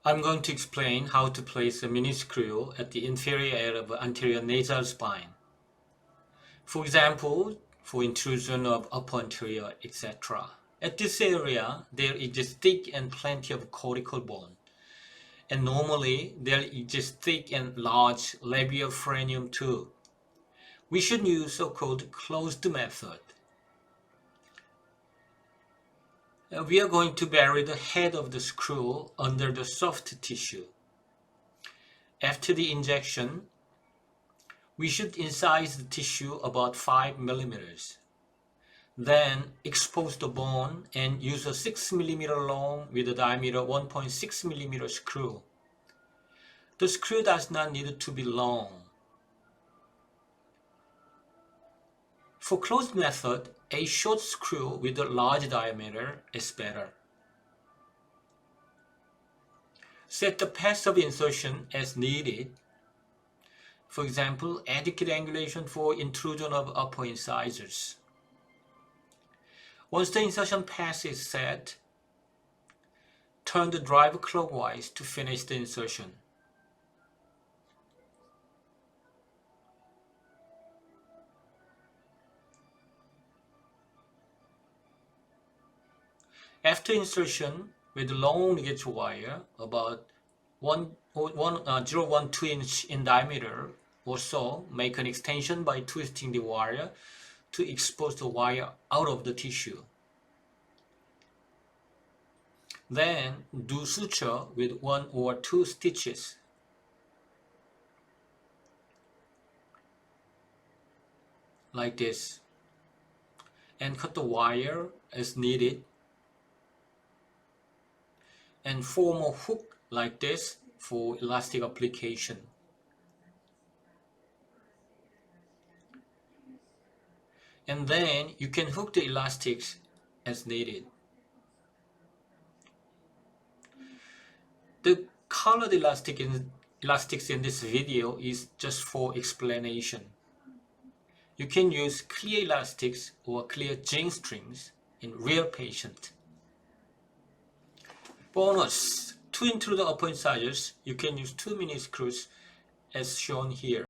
I'm going to explain how to place a mini screw at the inferior area of anterior nasal spine. For example, for intrusion of upper anterior, etc. At this area, there exists thick and plenty of cortical bone. And normally, there exists thick and large labial frenum too. We should use so-called closed method. We are going to bury the head of the screw under the soft tissue. After the injection, we should incise the tissue about 5 millimeters. Then expose the bone and use a 6 millimeter long with a diameter 1.6 millimeter screw. The screw does not need to be long. For closed method, a short screw with a large diameter is better. Set the path of insertion as needed. For example, adequate angulation for intrusion of upper incisors. Once the insertion path is set, turn the drive clockwise to finish the insertion. After insertion, with long ligature wire, about 0.12 inch in diameter or so, make an extension by twisting the wire to expose the wire out of the tissue. Then do suture with 1 or 2 stitches. Like this. And cut the wire as needed. And form a hook like this for elastic application. And then you can hook the elastics as needed. The colored elastics in this video is just for explanation. You can use clear elastics or clear G strings in real patient. Bonus, to intrude the upper incisors, you can use 2 mini screws as shown here.